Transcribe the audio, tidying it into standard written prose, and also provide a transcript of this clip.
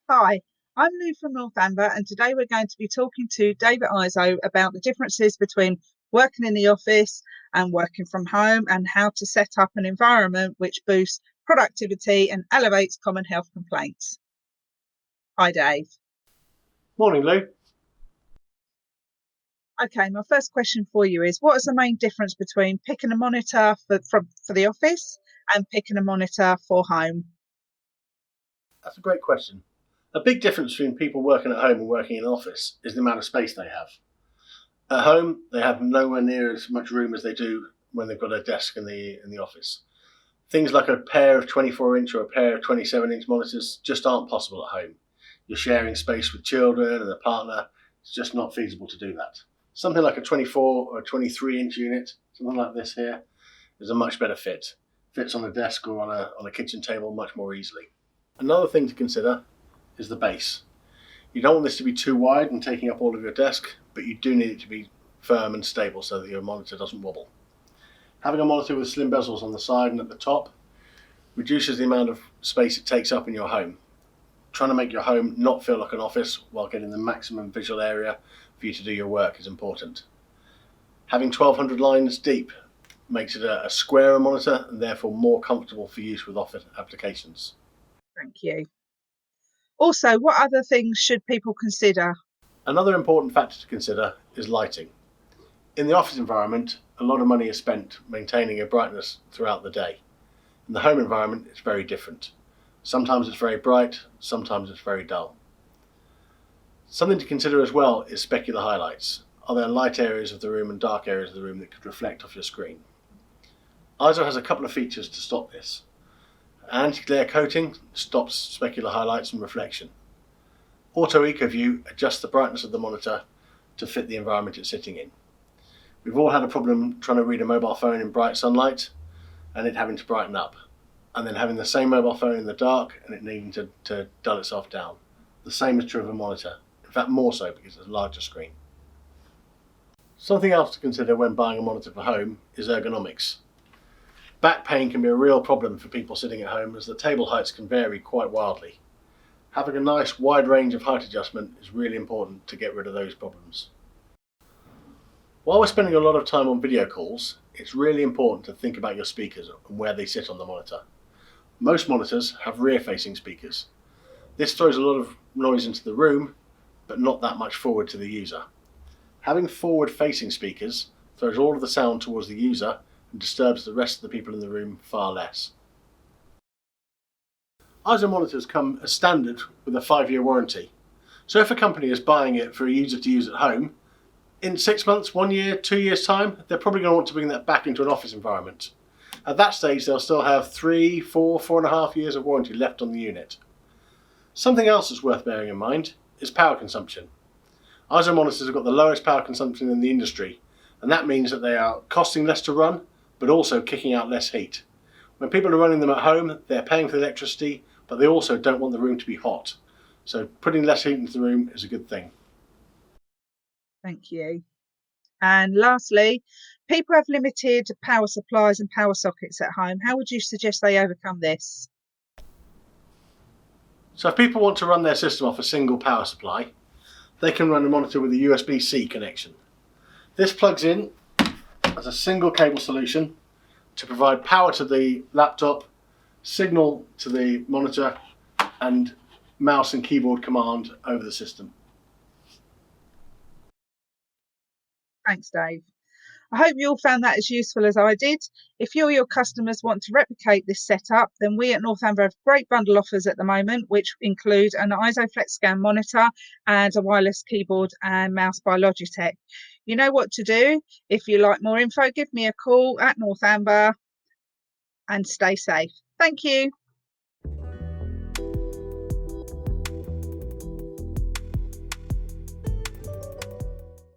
Hi, I'm Lou from Northamber, and today we're going to be talking to David EIZO about the differences between working in the office and working from home and how to set up an environment which boosts productivity and elevates common health complaints. Hi, Dave. Morning, Lou. Okay, my first question for you is what is the main difference between picking a monitor for the office and picking a monitor for home? That's a great question. A big difference between people working at home and working in an office is the amount of space they have. At home, they have nowhere near as much room as they do when they've got a desk in the office. Things like a pair of 24-inch or a pair of 27-inch monitors just aren't possible at home. You're sharing space with children and a partner. It's just not feasible to do that. Something like a 24 or a 23-inch unit, something like this here, is a much better fit. Fits on a desk or on a kitchen table much more easily. Another thing to consider is the base. You don't want this to be too wide and taking up all of your desk, but you do need it to be firm and stable so that your monitor doesn't wobble. Having a monitor with slim bezels on the side and at the top reduces the amount of space it takes up in your home. Trying to make your home not feel like an office while getting the maximum visual area for you to do your work is important. Having 1200 lines deep makes it a squarer monitor and therefore more comfortable for use with office applications. Thank you. Also, what other things should people consider? Another important factor to consider is lighting. In the office environment, a lot of money is spent maintaining a brightness throughout the day. In the home environment, it's very different. Sometimes it's very bright, sometimes it's very dull. Something to consider as well is specular highlights. Are there light areas of the room and dark areas of the room that could reflect off your screen? EIZO has a couple of features to stop this. Anti-glare coating stops specular highlights and reflection. Auto Eco View adjusts the brightness of the monitor to fit the environment it's sitting in. We've all had a problem trying to read a mobile phone in bright sunlight and it having to brighten up, and then having the same mobile phone in the dark and it needing to dull itself down. The same is true of a monitor, in fact more so because it's a larger screen. Something else to consider when buying a monitor for home is ergonomics. Back pain can be a real problem for people sitting at home as the table heights can vary quite wildly. Having a nice wide range of height adjustment is really important to get rid of those problems. While we're spending a lot of time on video calls, it's really important to think about your speakers and where they sit on the monitor. Most monitors have rear-facing speakers. This throws a lot of noise into the room, but not that much forward to the user. Having forward-facing speakers throws all of the sound towards the user and disturbs the rest of the people in the room far less. EIZO monitors come as standard with a 5-year warranty. So if a company is buying it for a user to use at home, in 6 months, 1 year, 2 years time, they're probably going to want to bring that back into an office environment. At that stage, they'll still have 3, 4, 4.5 years of warranty left on the unit. Something else that's worth bearing in mind is power consumption. EIZO monitors have got the lowest power consumption in the industry, and that means that they are costing less to run, but also kicking out less heat. When people are running them at home, they're paying for the electricity, but they also don't want the room to be hot. So putting less heat into the room is a good thing. Thank you. And lastly, people have limited power supplies and power sockets at home. How would you suggest they overcome this? So if people want to run their system off a single power supply, they can run a monitor with a USB-C connection. This plugs in as a single cable solution to provide power to the laptop, signal to the monitor, and mouse and keyboard command over the system. Thanks, Dave. I hope you all found that as useful as I did. If you or your customers want to replicate this setup, then we at Northamber have great bundle offers at the moment, which include an EIZO FlexScan monitor and a wireless keyboard and mouse by Logitech. You know what to do. If you like more info, give me a call at Northamber and stay safe. Thank you.